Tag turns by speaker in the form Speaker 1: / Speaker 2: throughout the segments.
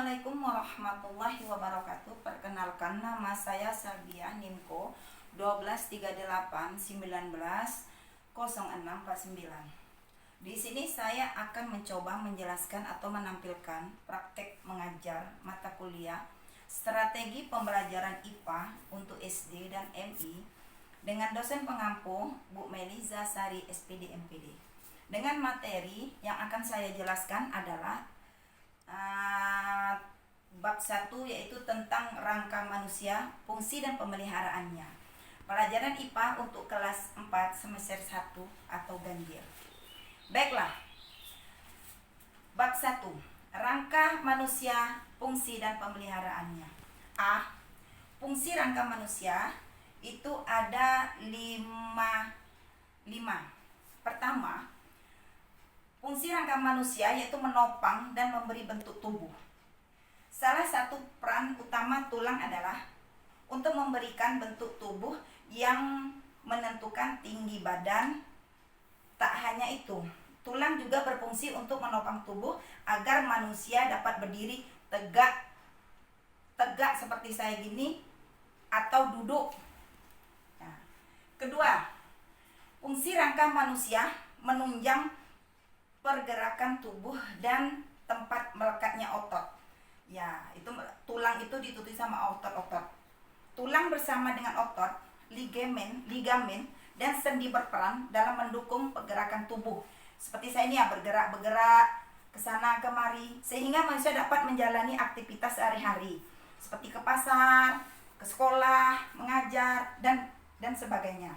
Speaker 1: Assalamualaikum warahmatullahi wabarakatuh. Perkenalkan, nama saya Sabia Nimko 1238190649. Di sini saya akan mencoba menjelaskan atau menampilkan praktek mengajar mata kuliah strategi pembelajaran IPA untuk SD dan MI dengan dosen pengampu Bu Meliza Sari SPD MPD. Dengan materi yang akan saya jelaskan adalah bab 1, yaitu tentang rangka manusia, fungsi dan pemeliharaannya. Pelajaran IPA untuk kelas 4 semester 1 atau ganjil. Baiklah. Bab 1, rangka manusia, fungsi dan pemeliharaannya. A. Fungsi rangka manusia itu ada 5. Pertama, fungsi rangka manusia yaitu menopang dan memberi bentuk tubuh. Salah satu peran utama tulang adalah untuk memberikan bentuk tubuh yang menentukan tinggi badan. Tak hanya itu, tulang juga berfungsi untuk menopang tubuh agar manusia dapat berdiri tegak seperti saya gini atau duduk. Nah, kedua, fungsi rangka manusia menunjang pergerakan tubuh dan tempat melekatnya otot. Ya, itu tulang itu ditutupi sama otot-otot. Tulang bersama dengan otot, ligamen dan sendi berperan dalam mendukung pergerakan tubuh. Seperti saya ini ya, bergerak ke sana kemari sehingga manusia dapat menjalani aktivitas sehari-hari seperti ke pasar, ke sekolah, mengajar dan sebagainya.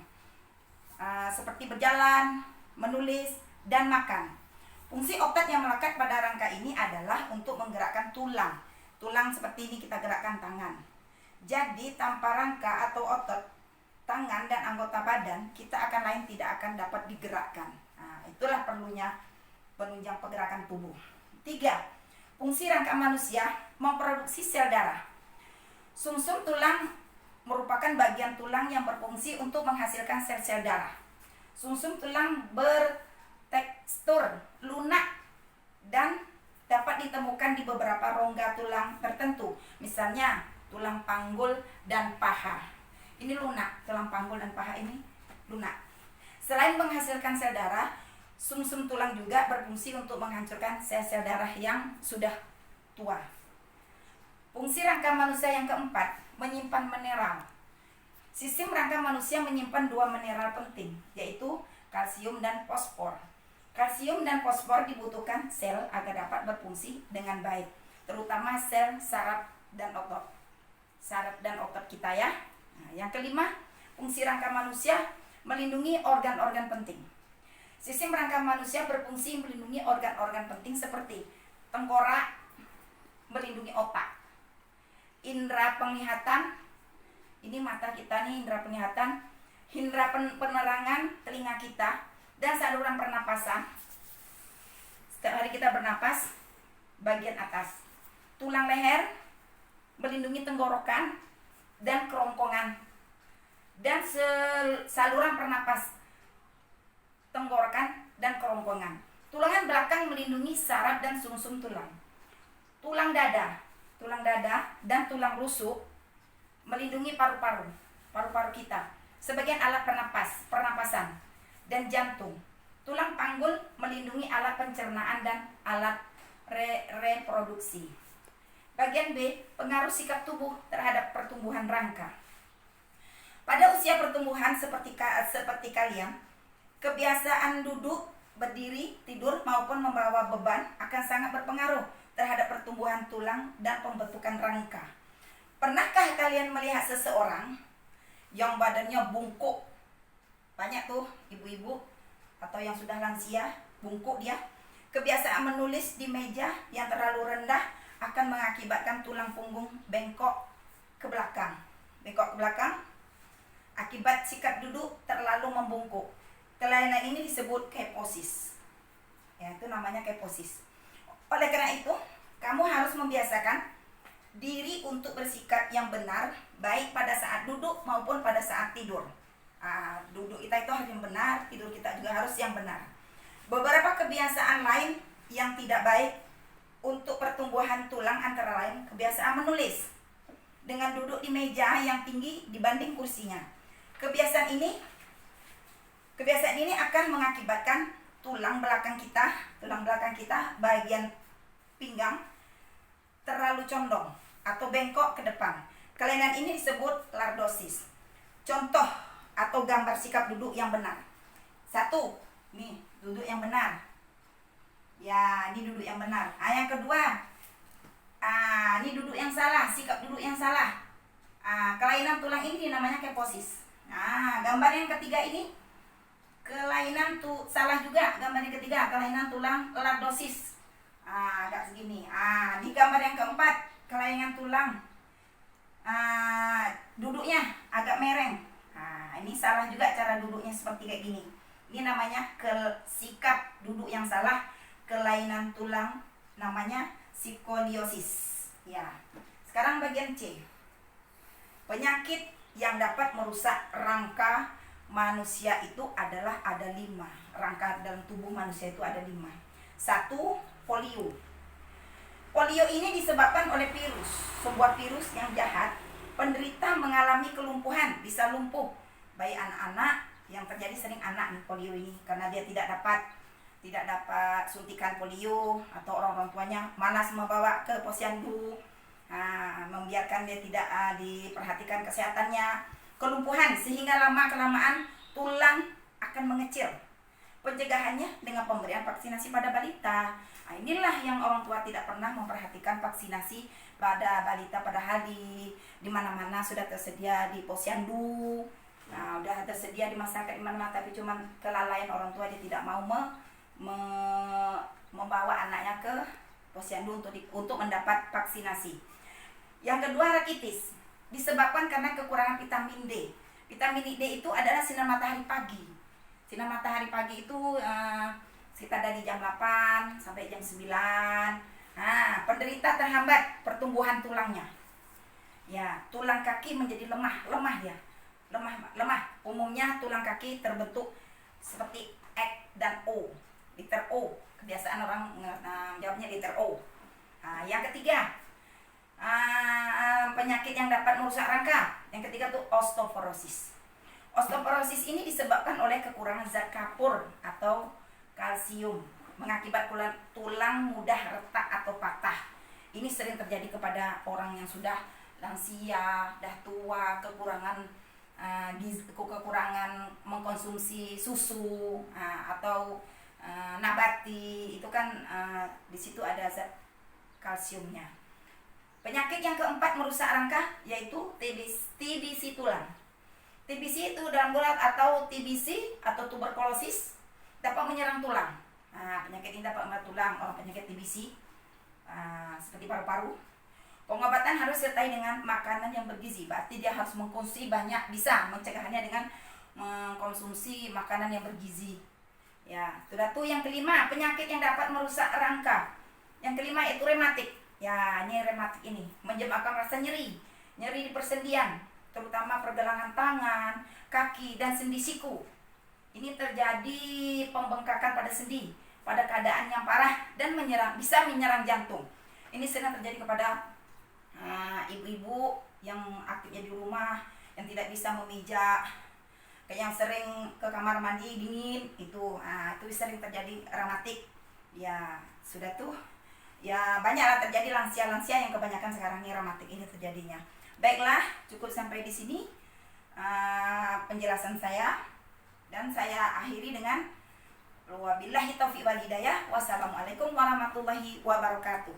Speaker 1: Seperti berjalan, menulis dan makan. Fungsi otot yang melekat pada rangka ini adalah untuk menggerakkan tulang. Tulang seperti ini kita gerakkan tangan. Jadi tanpa rangka atau otot, tangan dan anggota badan kita tidak akan dapat digerakkan. Nah, itulah perlunya penunjang pergerakan tubuh. 3. Fungsi rangka manusia memproduksi sel darah. Sumsum tulang merupakan bagian tulang yang berfungsi untuk menghasilkan sel-sel darah. Sumsum tulang bertekstur lunak dan dapat ditemukan di beberapa rongga tulang tertentu, misalnya tulang panggul dan paha. Ini lunak, tulang panggul dan paha ini lunak. Selain menghasilkan sel darah, sumsum tulang juga berfungsi untuk menghancurkan sel-sel darah yang sudah tua. Fungsi rangka manusia yang keempat, menyimpan mineral. Sistem rangka manusia menyimpan 2 mineral penting, yaitu kalsium dan fosfor. Kalsium dan fosfor dibutuhkan sel agar dapat berfungsi dengan baik, terutama sel saraf dan otot. Saraf dan otot kita ya. Nah, yang kelima, fungsi rangka manusia melindungi organ-organ penting. Sistem rangka manusia berfungsi melindungi organ-organ penting seperti tengkorak, melindungi otak. Indera penglihatan, ini mata kita nih, indera penglihatan. Indera penerangan, telinga kita, dan saluran pernapasan. Setiap hari kita bernapas bagian atas. Tulang leher melindungi tenggorokan dan kerongkongan, dan saluran pernapas tenggorokan dan kerongkongan. Tulangan belakang melindungi saraf dan sumsum tulang. Tulang dada dan tulang rusuk melindungi paru-paru kita, sebagian alat pernapasan dan jantung. Tulang panggul melindungi alat pencernaan dan alat reproduksi. Bagian B, pengaruh sikap tubuh terhadap pertumbuhan rangka. Pada usia pertumbuhan seperti kalian, kebiasaan duduk, berdiri, tidur maupun membawa beban akan sangat berpengaruh terhadap pertumbuhan tulang dan pembentukan rangka. Pernahkah kalian melihat seseorang yang badannya bungkuk? Banyak tuh ibu-ibu atau yang sudah lansia, bungkuk dia. Kebiasaan menulis di meja yang terlalu rendah akan mengakibatkan tulang punggung bengkok ke belakang. Akibat sikap duduk terlalu membungkuk. Kelainan ini disebut kyphosis. Ya, itu namanya kyphosis. Oleh karena itu, kamu harus membiasakan diri untuk bersikap yang benar, baik pada saat duduk maupun pada saat tidur. Duduk kita itu harus yang benar, tidur kita juga harus yang benar. Beberapa kebiasaan lain yang tidak baik untuk pertumbuhan tulang antara lain kebiasaan menulis dengan duduk di meja yang tinggi dibanding kursinya. Kebiasaan ini akan mengakibatkan tulang belakang kita bagian pinggang terlalu condong atau bengkok ke depan. Kelainan ini disebut lordosis. Contoh atau gambar sikap duduk yang benar. 1, nih duduk yang benar. Ya, ini duduk yang benar. Yang kedua, ini duduk yang salah, sikap duduk yang salah. Kelainan tulang ini namanya keposis. Gambar yang ketiga ini kelainan salah juga. Gambar yang ketiga kelainan tulang lordosis. Agak segini. Di gambar yang keempat kelainan tulang duduknya agak mereng. Ini salah juga cara duduknya seperti kayak gini. Ini namanya sikap duduk yang salah, kelainan tulang namanya skoliosis. Ya. Sekarang bagian C. Penyakit yang dapat merusak rangka manusia itu adalah ada 5. Rangka dalam tubuh manusia itu ada 5. 1, polio. Polio ini disebabkan oleh virus, sebuah virus yang jahat. Penderita mengalami kelumpuhan, bisa lumpuh. Baik anak-anak, yang terjadi sering anak nih polio ini, karena dia tidak dapat suntikan polio, atau orang-orang tuanya malas membawa ke posyandu, membiarkan dia tidak diperhatikan kesehatannya, kelumpuhan sehingga lama-kelamaan tulang akan mengecil. Pencegahannya dengan pemberian vaksinasi pada balita. Inilah yang orang tua tidak pernah memperhatikan vaksinasi pada balita, padahal di mana-mana sudah tersedia di posyandu. Udah tersedia di masyarakat di mana-mana, tapi cuman kelalaian orang tua, dia tidak mau membawa anaknya ke posyandu untuk mendapat vaksinasi. Yang kedua, rakitis. Disebabkan karena kekurangan vitamin D. Vitamin D itu adalah sinar matahari pagi. Sinar matahari pagi itu sekitar dari jam 8 sampai jam 9. Penderita terhambat pertumbuhan tulangnya. Ya, tulang kaki menjadi lemah dia. Lemah. Umumnya tulang kaki terbentuk seperti X dan O, liter O. Kebiasaan orang jawabnya liter O. Yang ketiga, penyakit yang dapat merusak rangka. Yang ketiga tuh osteoporosis. Osteoporosis ini disebabkan oleh kekurangan zat kapur atau kalsium, mengakibatkan tulang mudah retak atau patah. Ini sering terjadi kepada orang yang sudah lansia, dah tua, kekurangan mengkonsumsi susu atau nabati. Itu kan di situ ada zat kalsiumnya. Penyakit yang keempat merusak rangka yaitu TBC tulang. TBC itu dalam bulat atau TBC atau tuberkulosis dapat menyerang tulang. Penyakit ini dapat menyerang tulang. Orang penyakit TBC seperti paru-paru. Pengobatan harus sertai dengan makanan yang bergizi. Berarti dia harus mengkonsumsi banyak, bisa mencegahannya dengan mengkonsumsi makanan yang bergizi. Ya, sudah tuh yang kelima, penyakit yang dapat merusak rangka. Yang kelima itu rematik. Ya, ini rematik ini menyebabkan rasa nyeri di persendian, terutama pergelangan tangan, kaki, dan sendi siku. Ini terjadi pembengkakan pada sendi pada keadaan yang parah dan bisa menyerang jantung. Ini sering terjadi kepada ibu-ibu yang aktifnya di rumah, yang tidak bisa memijak, yang sering ke kamar mandi dingin, itu sering terjadi rematik. Ya, sudah tuh. Ya, banyaklah terjadi lansia-lansia yang kebanyakan sekarang ini rematik ini terjadinya. Baiklah, cukup sampai di sini penjelasan saya, dan saya akhiri dengan wabillahi taufiq wal hidayah. Wassalamualaikum warahmatullahi wabarakatuh.